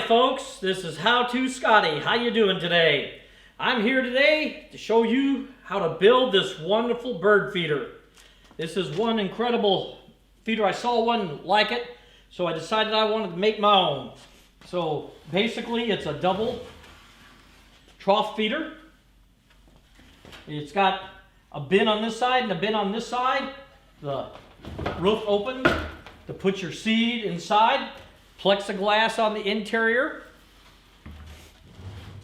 folks, this is How To Scotty. How you doing today? I'm here today to show you how to build this wonderful bird feeder. This is one incredible feeder. I saw one like it, so I decided I wanted to make my own. So basically it's a double trough feeder. It's got a bin on this side and a bin on this side. The roof opens to put your seed inside. Plexiglass on the interior.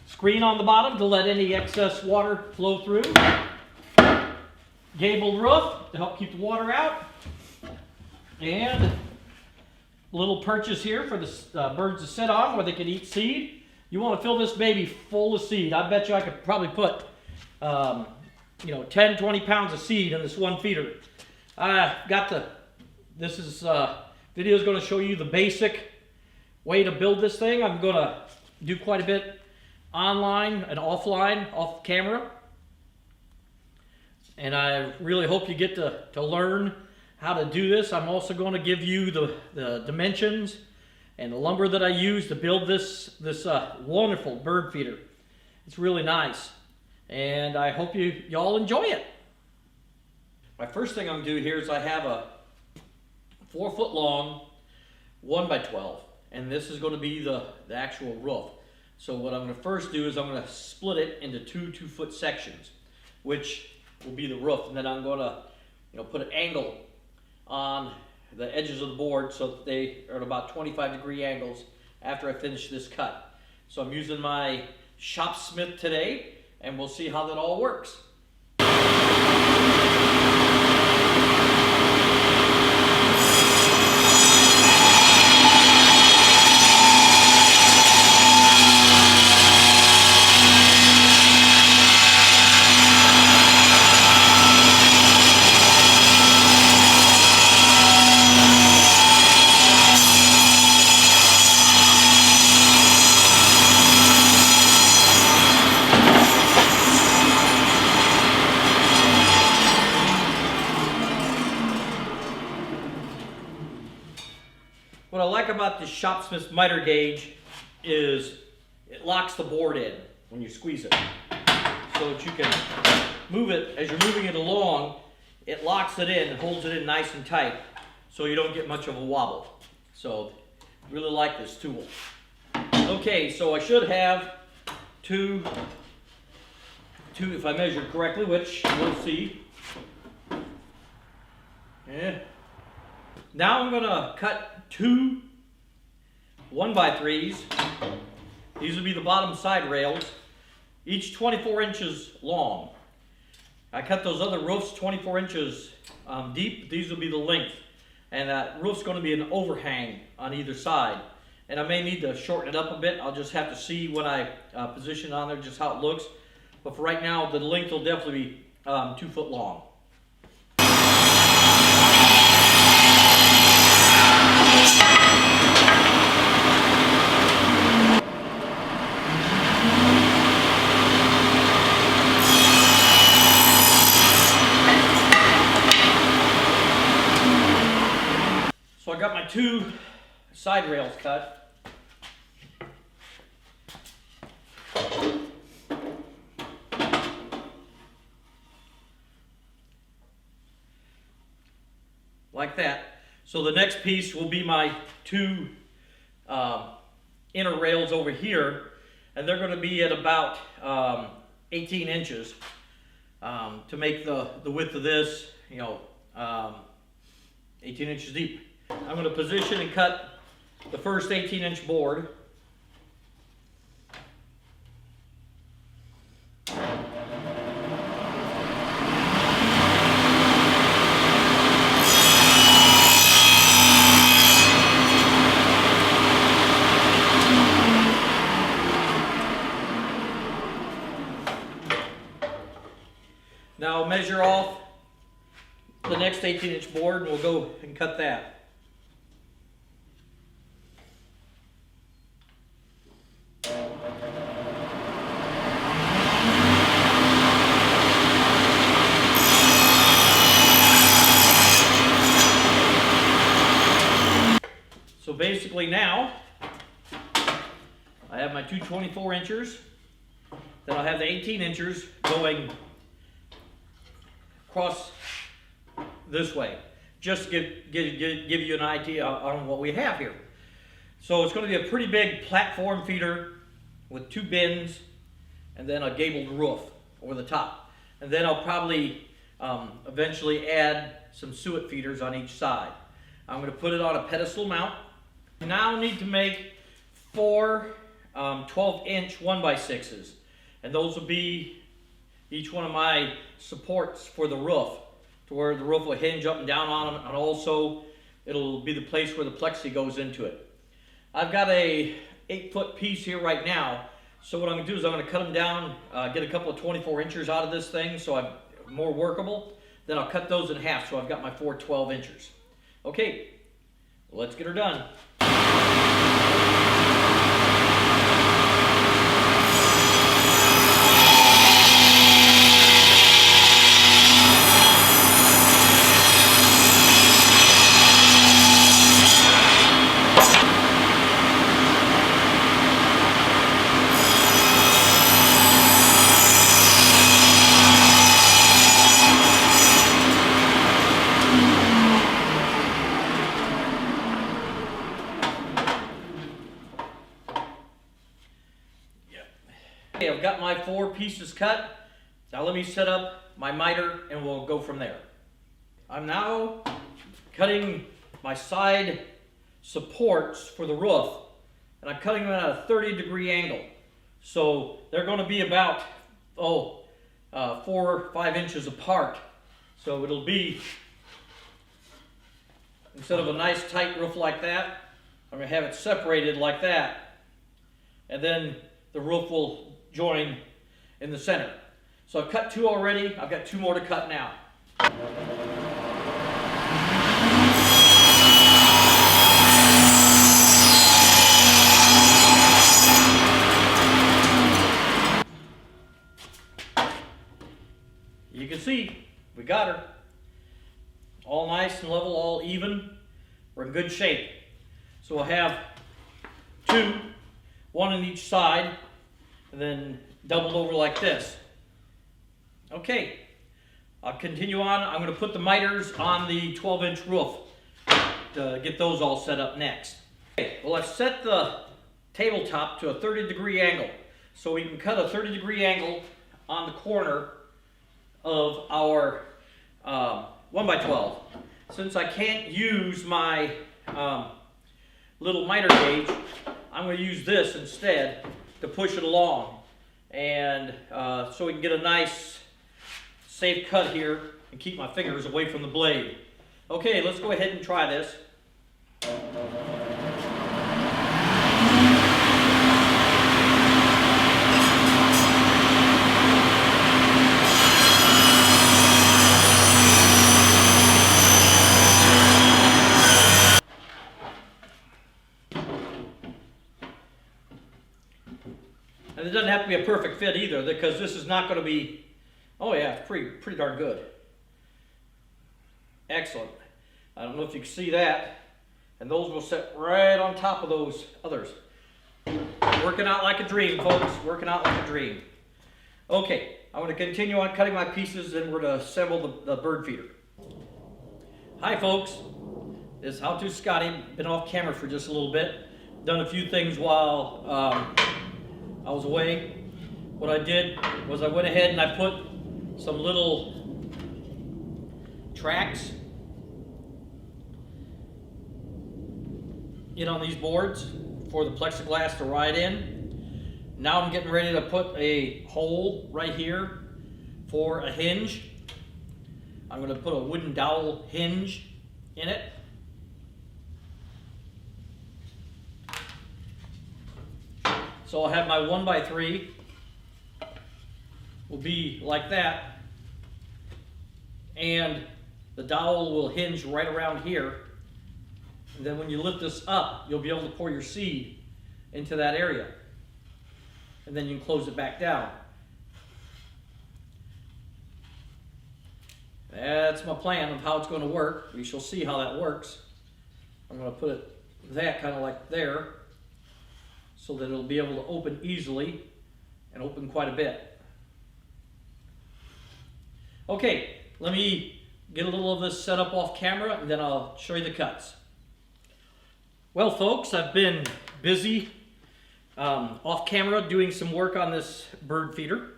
Screen on the bottom to let any excess water flow through. Gabled roof to help keep the water out. And a little perches here for the birds to sit on where they can eat seed. You want to fill this baby full of seed. I bet you I could probably put 10, 20 pounds of seed in this one feeder. This video is going to show you the basic way to build this thing. I'm going to do quite a bit online and offline, off camera. And I really hope you get to learn how to do this. I'm also going to give you the dimensions and the lumber that I use to build this wonderful bird feeder. It's really nice. And I hope y'all enjoy it. My first thing I'm going to do here is I have a 4-foot long 1x12. And this is going to be the actual roof. So what I'm going to first do is I'm going to split it into two 2-foot sections, which will be the roof. And then I'm going to put an angle on the edges of the board so that they are at about 25-degree angles after I finish this cut. So I'm using my Shopsmith today, and we'll see how that all works. What I like about this Shopsmith miter gauge is it locks the board in when you squeeze it, so that you can move it as you're moving it along. It locks it in and holds it in nice and tight, so you don't get much of a wobble. So really like this tool. Okay, so I should have two if I measured correctly, which we'll see. Yeah. Now I'm gonna cut two 1x3s. These will be the bottom side rails, each 24 inches long. I cut those other roofs 24 inches deep. These will be the length. And that roof's going to be an overhang on either side. And I may need to shorten it up a bit. I'll just have to see when I position on there just how it looks. But for right now, the length will definitely be 2 foot long. So I got my 2 side rails cut. Like that. So the next piece will be my 2 inner rails over here, and they're going to be at about 18 inches to make the width of this, 18 inches deep. I'm going to position and cut the first 18-inch board. Now I'll measure off the next 18-inch board and we'll go and cut that. So basically now, I have my two 24 inchers. Then I'll have the 18 inchers going across this way. Just to give you an idea on what we have here. So it's going to be a pretty big platform feeder with two bins and then a gabled roof over the top. And then I'll probably eventually add some suet feeders on each side. I'm going to put it on a pedestal mount. Now I need to make four 12-inch 1x6s. And those will be each one of my supports for the roof, to where the roof will hinge up and down on them, and also it'll be the place where the plexi goes into it. I've got a 8-foot piece here right now, so what I'm going to do is I'm going to cut them down, get a couple of 24 inchers out of this thing so I'm more workable. Then I'll cut those in half so I've got my four 12 inchers. Okay, let's get her done. Okay, I've got my four pieces cut. Now let me set up my miter and we'll go from there. I'm now cutting my side supports for the roof, and I'm cutting them at a 30-degree angle. So they're going to be about 4 or 5 inches apart. So it'll be, instead of a nice tight roof like that, I'm going to have it separated like that. And then the roof will join in the center. So I've cut 2 already. I've got 2 more to cut now. You can see we got her. All nice and level, all even. We're in good shape. So we'll have 2, 1 on each side, and then doubled over like this. Okay, I'll continue on. I'm going to put the miters on the 12-inch roof to get those all set up next. Okay, well, I've set the tabletop to a 30-degree angle, so we can cut a 30-degree angle on the corner of our 1x12. Since I can't use my little miter gauge, I'm going to use this instead to push it along, and so we can get a nice safe cut here and keep my fingers away from the blade. Okay, let's go ahead and try this. And it doesn't have to be a perfect fit either, because this is not going to be, oh yeah, it's pretty darn good. Excellent. I don't know if you can see that. And those will sit right on top of those others. Working out like a dream, folks. Working out like a dream. Okay, I'm going to continue on cutting my pieces, and we're going to assemble the bird feeder. Hi folks, this is How To Scotty. Been off camera for just a little bit. Done a few things while I was away. What I did was I went ahead and I put some little tracks in on these boards for the plexiglass to ride in. Now I'm getting ready to put a hole right here for a hinge. I'm going to put a wooden dowel hinge in it. So I'll have my 1x3 will be like that, and the dowel will hinge right around here, and then when you lift this up, you'll be able to pour your seed into that area, and then you can close it back down. That's my plan of how it's going to work. We shall see how that works. I'm going to put it that kind of like there, so that it'll be able to open easily and open quite a bit. Okay, let me get a little of this set up off camera and then I'll show you the cuts. Well folks, I've been busy off camera doing some work on this bird feeder.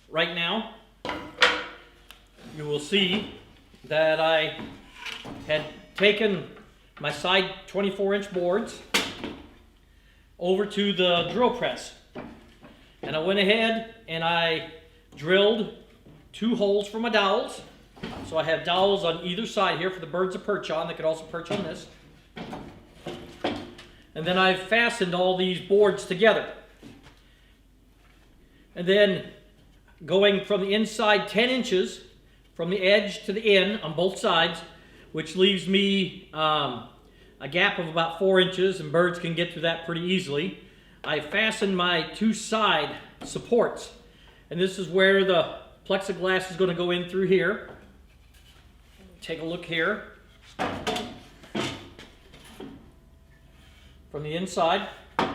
Right now, you will see that I had taken my side 24-inch boards over to the drill press. And I went ahead and I drilled 2 holes for my dowels. So I have dowels on either side here for the birds to perch on. They could also perch on this. And then I've fastened all these boards together. And then going from the inside 10 inches from the edge to the end on both sides, which leaves me a gap of about 4 inches, and birds can get through that pretty easily. I fastened my 2 side supports, and this is where the plexiglass is going to go in through here. Take a look here from the inside, and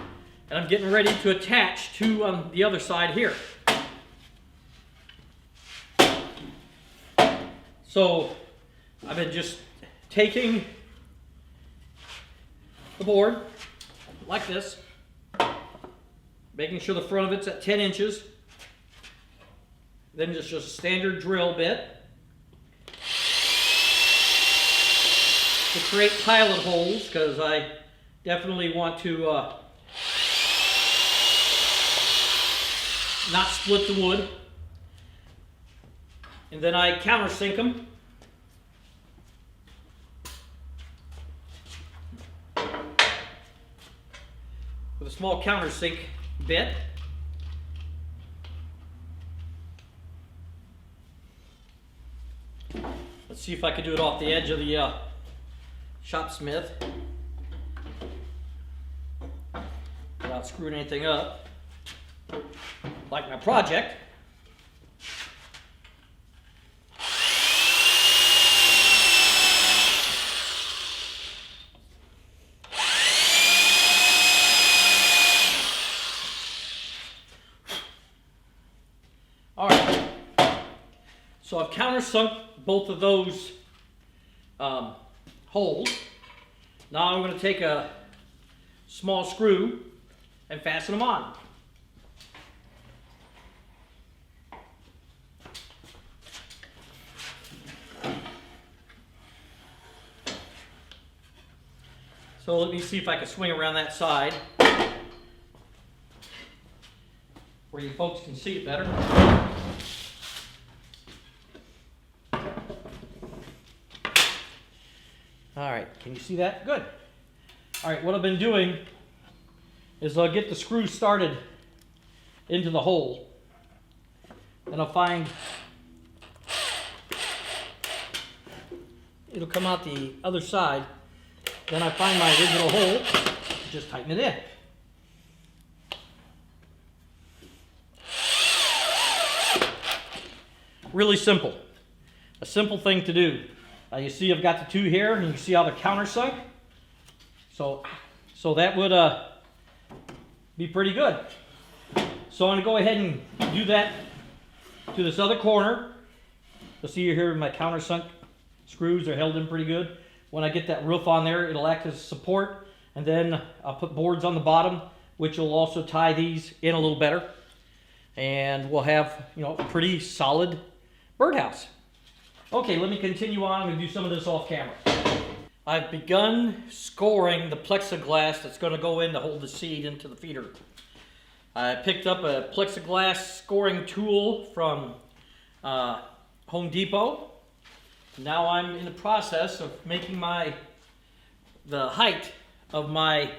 I'm getting ready to attach 2 on the other side here. So I've been just taking the board like this, making sure the front of it's at 10 inches, then just a standard drill bit to create pilot holes, because I definitely want to not split the wood. And then I countersink them. With a small countersink bit. Let's see if I can do it off the edge of the Shopsmith without screwing anything up, like my project. All right, so I've countersunk both of those holes. Now I'm going to take a small screw and fasten them on. So let me see if I can swing around that side where you folks can see it better. All right, can you see that? Good. All right, what I've been doing is I'll get the screw started into the hole, and I'll find it'll come out the other side. Then I find my original hole, just tighten it in. Really simple. A simple thing to do. You see I've got the 2 here, and you can see how they're countersunk. So that would be pretty good. So I'm going to go ahead and do that to this other corner. You'll see here my countersunk screws are held in pretty good. When I get that roof on there, it'll act as support, and then I'll put boards on the bottom, which will also tie these in a little better. And we'll have, a pretty solid birdhouse. Okay, let me continue on. I'm going to do some of this off camera. I've begun scoring the plexiglass that's going to go in to hold the seed into the feeder. I picked up a plexiglass scoring tool from Home Depot. Now I'm in the process of making the height of my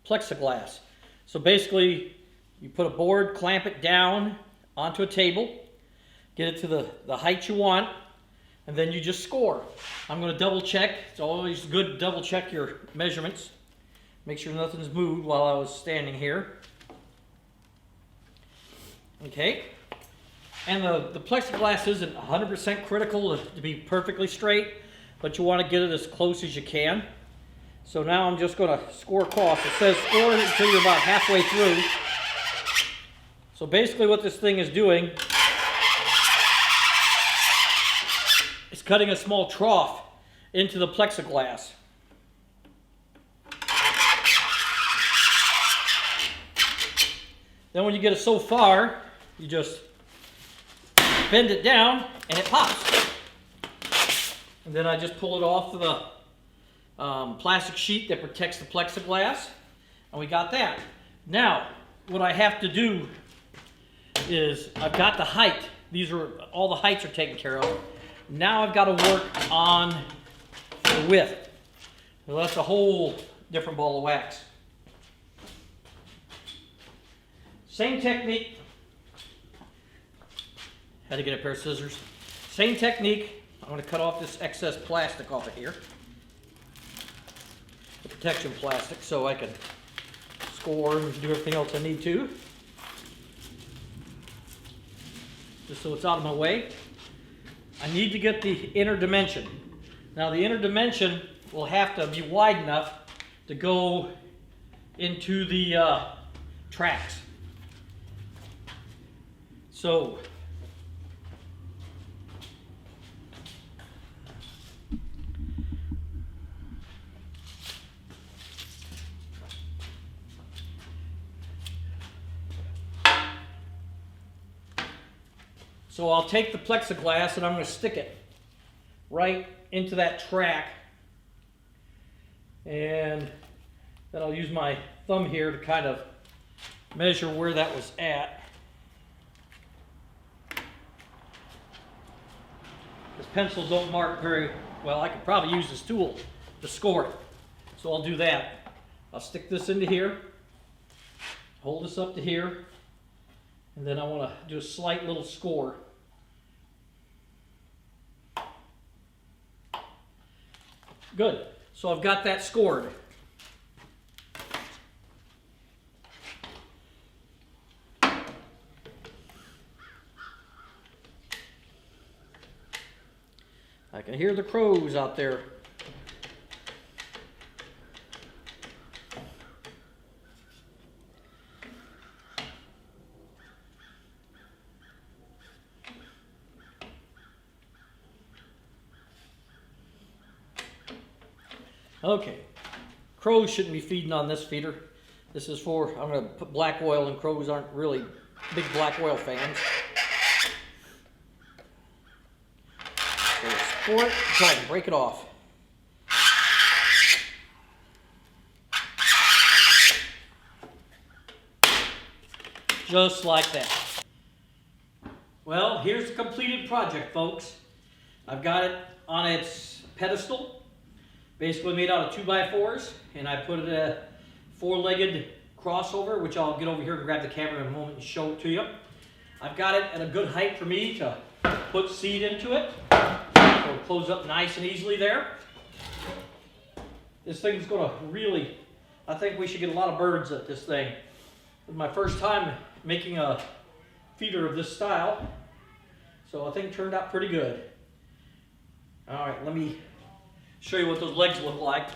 plexiglass. So basically, you put a board, clamp it down onto a table, get it to the height you want, and then you just score. I'm going to double check. It's always good to double check your measurements. Make sure nothing's moved while I was standing here. Okay. And the plexiglass isn't 100% critical to be perfectly straight, but you want to get it as close as you can. So now I'm just going to score across. It says score until you're about halfway through. So basically what this thing is doing is cutting a small trough into the plexiglass. Then when you get it so far, you just bend it down and it pops. And then I just pull it off of the plastic sheet that protects the plexiglass, and we got that. Now, what I have to do is I've got the height. These are all the heights are taken care of. Now I've got to work on the width. So that's a whole different ball of wax. Same technique. Had to get a pair of scissors. Same technique. I'm going to cut off this excess plastic off of here. The protection plastic, so I can score and do everything else I need to. Just so it's out of my way. I need to get the inner dimension. Now the inner dimension will have to be wide enough to go into the tracks. So I'll take the plexiglass and I'm going to stick it right into that track, and then I'll use my thumb here to kind of measure where that was at. This pencils don't mark very well. I could probably use this tool to score it. So I'll do that. I'll stick this into here, hold this up to here, and then I want to do a slight little score. Good. So I've got that scored. I can hear the crows out there. Okay, crows shouldn't be feeding on this feeder. This is for, I'm going to put black oil, and crows aren't really big black oil fans. So score it, try and break it off. Just like that. Well, here's the completed project, folks. I've got it on its pedestal. Basically made out of 2x4s, and I put a 4-legged crossover, which I'll get over here and grab the camera in a moment and show it to you. I've got it at a good height for me to put seed into it. So it'll close up nice and easily there. This thing's going to really, I think we should get a lot of birds at this thing. This is my first time making a feeder of this style, so I think it turned out pretty good. All right, let me show you what those legs look like.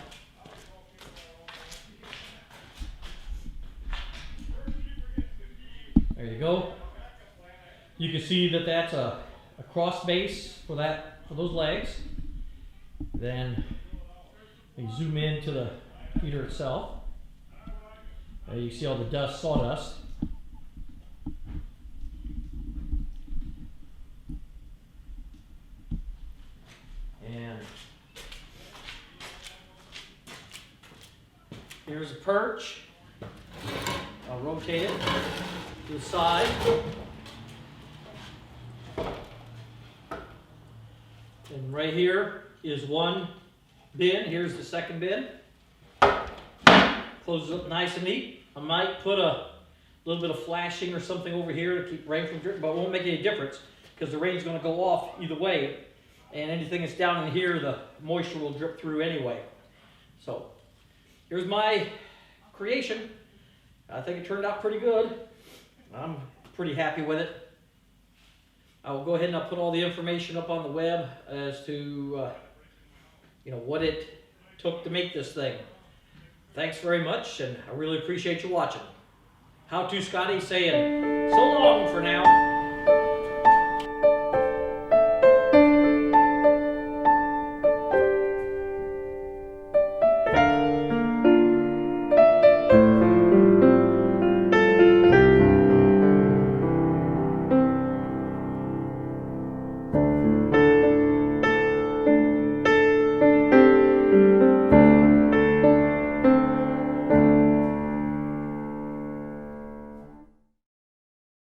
There you go. You can see that that's a cross base for those legs. Then you zoom into the feeder itself. You see all the sawdust. And here's a perch. I'll rotate it to the side. And right here is one bin. Here's the second bin. Closes up nice and neat. I might put a little bit of flashing or something over here to keep rain from dripping, but it won't make any difference because the rain's going to go off either way. And anything that's down in here, the moisture will drip through anyway. So here's my creation. I think it turned out pretty good. I'm pretty happy with it. I will go ahead and I'll put all the information up on the web as to what it took to make this thing. Thanks very much, and I really appreciate you watching. How to Scotty saying so long for now.